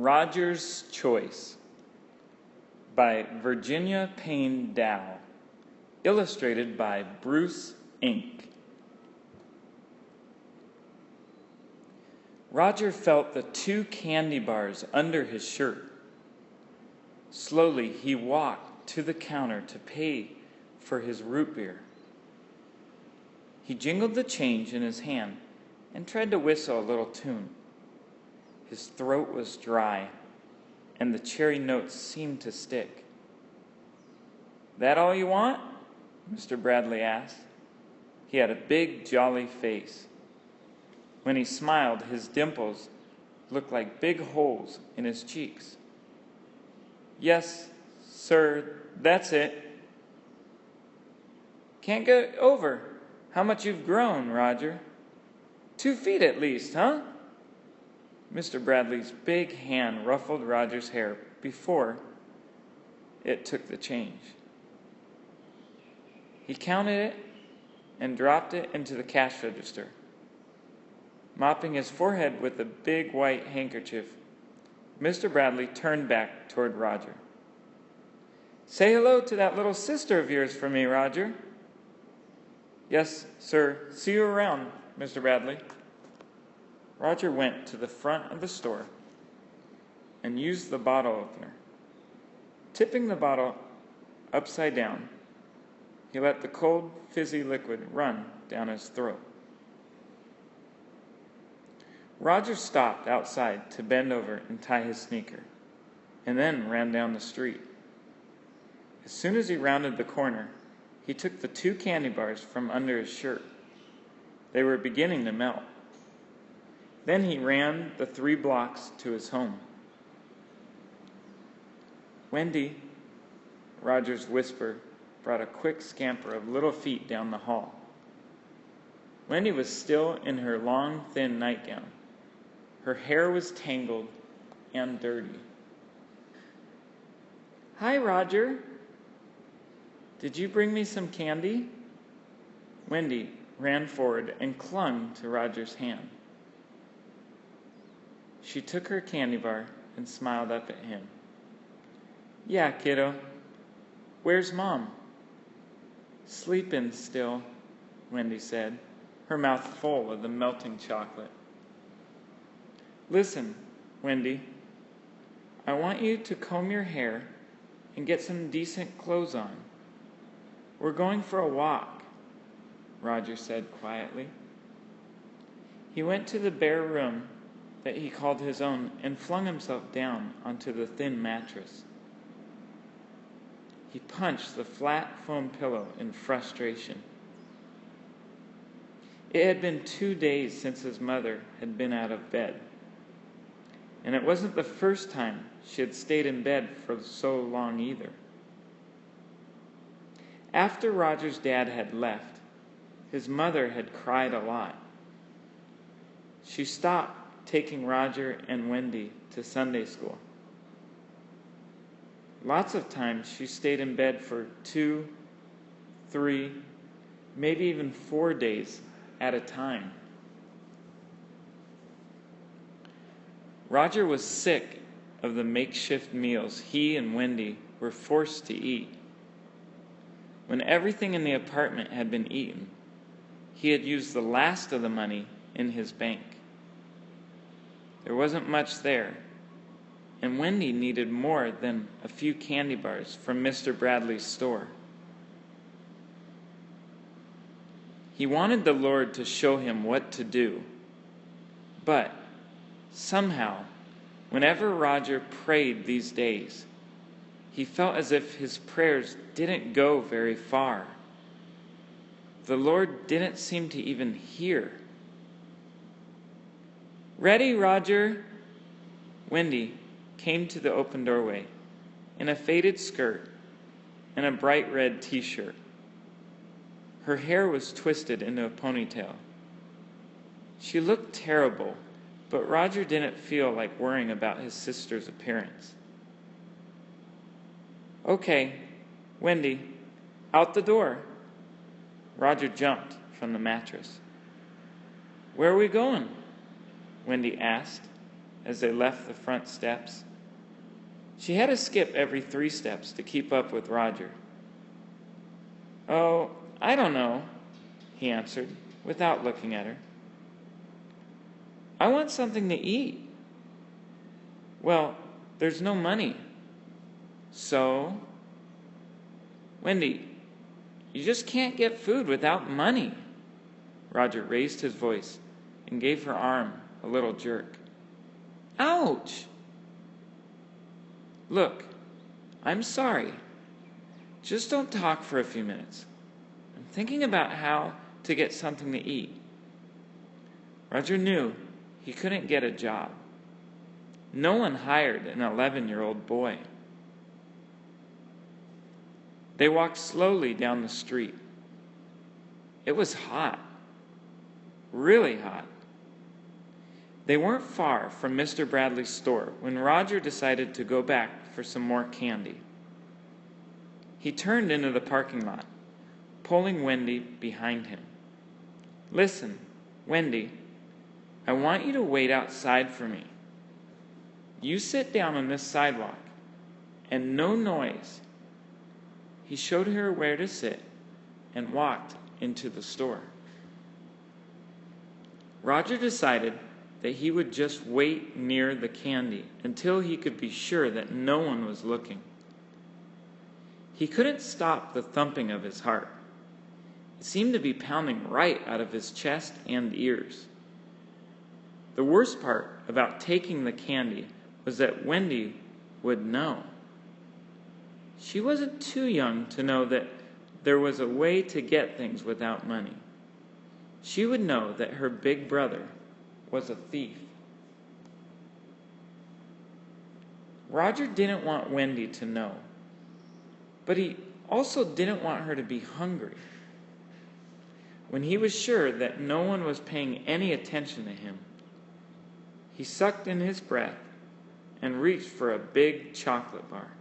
Roger's Choice by Virginia Payne Dow, illustrated by Bruce Inc. Roger felt the 2 candy bars under his shirt. Slowly he walked to the counter to pay for his root beer. He jingled the change in his hand and tried to whistle a little tune. His throat was dry, and the cherry notes seemed to stick. "That all you want?" Mr. Bradley asked. He had a big, jolly face. When he smiled, his dimples looked like big holes in his cheeks. "Yes, sir, that's it." "Can't get over how much you've grown, Roger. 2 feet at least, huh?" Mr. Bradley's big hand ruffled Roger's hair before it took the change. He counted it and dropped it into the cash register. Mopping his forehead with a big white handkerchief, Mr. Bradley turned back toward Roger. "Say hello to that little sister of yours for me, Roger." "Yes, sir. See you around, Mr. Bradley." Roger went to the front of the store and used the bottle opener. Tipping the bottle upside down, he let the cold, fizzy liquid run down his throat. Roger stopped outside to bend over and tie his sneaker, and then ran down the street. As soon as he rounded the corner, he took the 2 candy bars from under his shirt. They were beginning to melt. Then he ran the 3 blocks to his home. "Wendy," Roger's whisper brought a quick scamper of little feet down the hall. Wendy was still in her long, thin nightgown. Her hair was tangled and dirty. "Hi, Roger. Did you bring me some candy?" Wendy ran forward and clung to Roger's hand. She took her candy bar and smiled up at him. "Yeah, kiddo. Where's Mom?" "Sleepin' still," Wendy said, her mouth full of the melting chocolate. "Listen, Wendy, I want you to comb your hair and get some decent clothes on. We're going for a walk," Roger said quietly. He went to the bare room that he called his own and flung himself down onto the thin mattress. He punched the flat foam pillow in frustration. It had been 2 days since his mother had been out of bed, and it wasn't the first time she had stayed in bed for so long either. After Roger's dad had left, his mother had cried a lot. She stopped taking Roger and Wendy to Sunday school. Lots of times she stayed in bed for 2, 3, maybe even 4 days at a time. Roger was sick of the makeshift meals he and Wendy were forced to eat. When everything in the apartment had been eaten, he had used the last of the money in his bank. There wasn't much there, and Wendy needed more than a few candy bars from Mr. Bradley's store. He wanted the Lord to show him what to do, but somehow, whenever Roger prayed these days, he felt as if his prayers didn't go very far. The Lord didn't seem to even hear. "Ready, Roger?" Wendy came to the open doorway in a faded skirt and a bright red t-shirt. Her hair was twisted into a ponytail. She looked terrible, but Roger didn't feel like worrying about his sister's appearance. "Okay, Wendy, out the door." Roger jumped from the mattress. "Where are we going?" Wendy asked. as they left the front steps. She had to skip every 3 steps to keep up with Roger. "Oh, I don't know," he answered, without looking at her. "I want something to eat." "Well, there's no money." "So?" "Wendy, you just can't get food without money." Roger raised his voice and gave her arm a little jerk. "Ouch!" "Look, I'm sorry. Just don't talk for a few minutes. I'm thinking about how to get something to eat." Roger knew he couldn't get a job. No one hired an 11-year-old boy. They walked slowly down the street. It was hot. Really hot. They weren't far from Mr. Bradley's store when Roger decided to go back for some more candy. He turned into the parking lot, pulling Wendy behind him. "Listen, Wendy, I want you to wait outside for me. You sit down on this sidewalk, and no noise." He showed her where to sit and walked into the store. Roger decided that he would just wait near the candy until he could be sure that no one was looking. He couldn't stop the thumping of his heart. It seemed to be pounding right out of his chest and ears. The worst part about taking the candy was that Wendy would know. She wasn't too young to know that there was a way to get things without money. She would know that her big brother was a thief. Roger didn't want Wendy to know, but he also didn't want her to be hungry. When he was sure that no one was paying any attention to him, he sucked in his breath and reached for a big chocolate bar.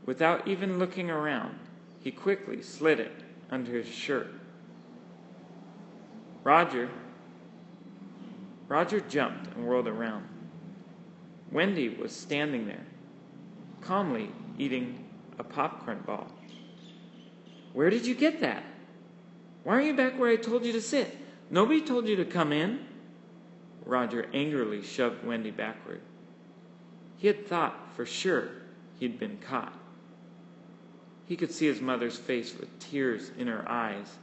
Without even looking around, he quickly slid it under his shirt. Roger jumped and whirled around. Wendy was standing there, calmly eating a popcorn ball. "Where did you get that? Why aren't you back where I told you to sit? Nobody told you to come in." Roger angrily shoved Wendy backward. He had thought for sure he'd been caught. He could see his mother's face with tears in her eyes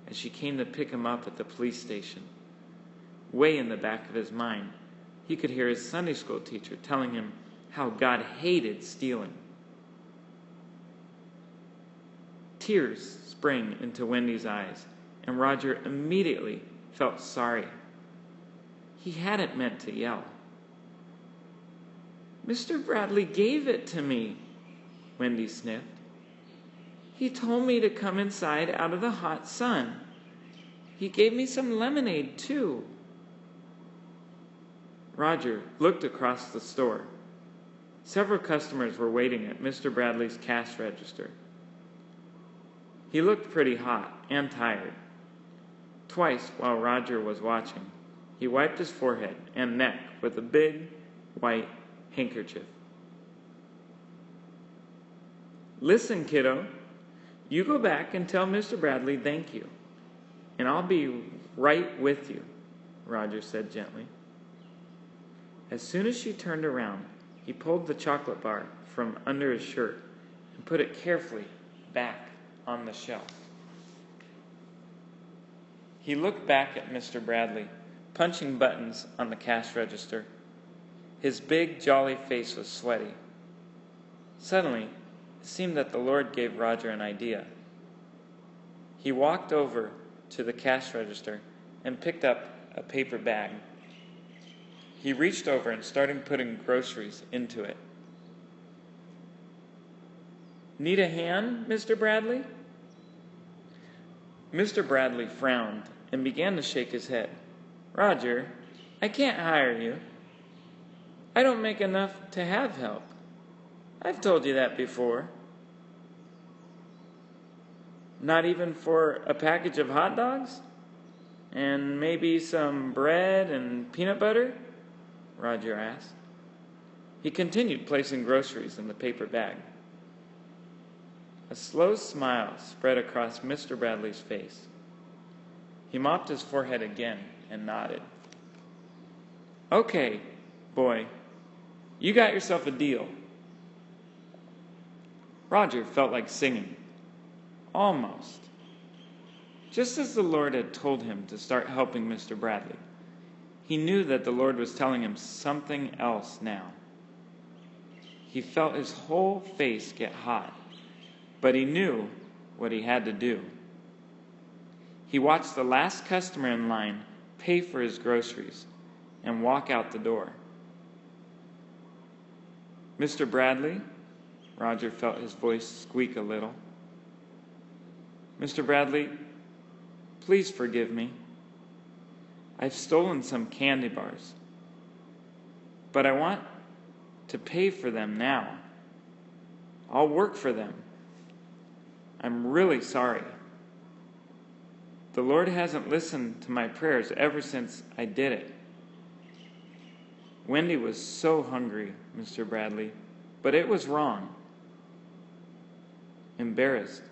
as she came to pick him up at the police station. Way in the back of his mind, he could hear his Sunday school teacher telling him how God hated stealing. Tears sprang into Wendy's eyes, and Roger immediately felt sorry. He hadn't meant to yell. "Mr. Bradley gave it to me," Wendy sniffed. "He told me to come inside out of the hot sun. He gave me some lemonade, too." Roger looked across the store. Several customers were waiting at Mr. Bradley's cash register. He looked pretty hot and tired. Twice while Roger was watching, he wiped his forehead and neck with a big white handkerchief. "Listen, kiddo, you go back and tell Mr. Bradley thank you, and I'll be right with you," Roger said gently. As soon as she turned around, he pulled the chocolate bar from under his shirt and put it carefully back on the shelf. He looked back at Mr. Bradley, punching buttons on the cash register. His big, jolly face was sweaty. Suddenly, it seemed that the Lord gave Roger an idea. He walked over to the cash register and picked up a paper bag. He reached over and started putting groceries into it. "Need a hand, Mr. Bradley?" Mr. Bradley frowned and began to shake his head. "Roger, I can't hire you. I don't make enough to have help. I've told you that before." "Not even for a package of hot dogs? And maybe some bread and peanut butter?" Roger asked. He continued placing groceries in the paper bag. A slow smile spread across Mr. Bradley's face. He mopped his forehead again and nodded. "Okay, boy, you got yourself a deal." Roger felt like singing. Almost. Just as the Lord had told him to start helping Mr. Bradley, he knew that the Lord was telling him something else now. He felt his whole face get hot, but he knew what he had to do. He watched the last customer in line pay for his groceries and walk out the door. "Mr. Bradley," Roger felt his voice squeak a little. "Mr. Bradley, please forgive me. I've stolen some candy bars, but I want to pay for them now. I'll work for them. I'm really sorry. The Lord hasn't listened to my prayers ever since I did it. Wendy was so hungry, Mr. Bradley, but it was wrong." Embarrassed,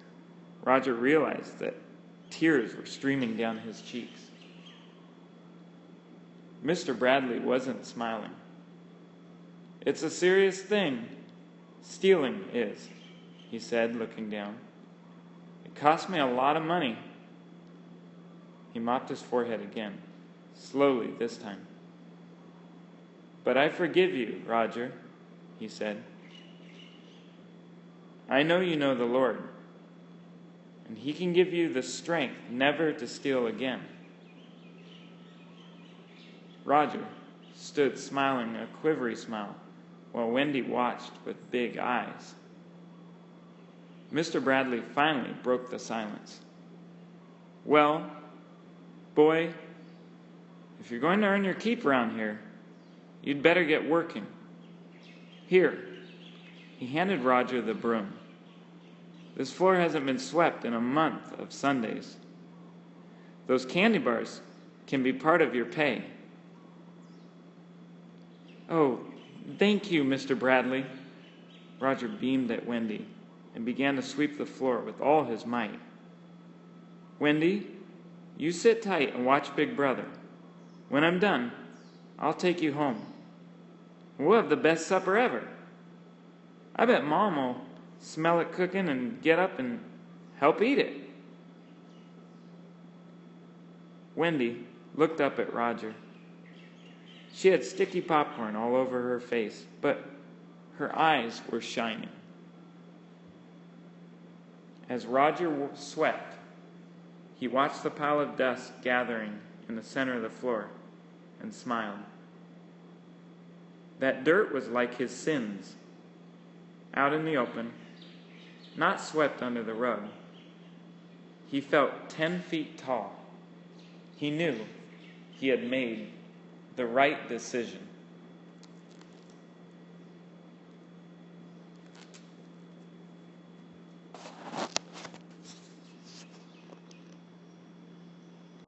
Roger realized that tears were streaming down his cheeks. Mr. Bradley wasn't smiling. "It's a serious thing. Stealing is," he said, looking down. "It cost me a lot of money." He mopped his forehead again, slowly this time. "But I forgive you, Roger," he said. "I know you know the Lord, and He can give you the strength never to steal again." Roger stood smiling a quivery smile while Wendy watched with big eyes. Mr. Bradley finally broke the silence. "Well, boy, if you're going to earn your keep around here, you'd better get working. Here." He handed Roger the broom. "This floor hasn't been swept in a month of Sundays. Those candy bars can be part of your pay." "Oh, thank you, Mr. Bradley." Roger beamed at Wendy and began to sweep the floor with all his might. "Wendy, you sit tight and watch Big Brother. When I'm done, I'll take you home. We'll have the best supper ever. I bet Mom will smell it cooking and get up and help eat it." Wendy looked up at Roger. She had sticky popcorn all over her face, but her eyes were shining. As Roger swept, he watched the pile of dust gathering in the center of the floor and smiled. That dirt was like his sins, out in the open, not swept under the rug. He felt 10 feet tall. He knew he had made the right decision.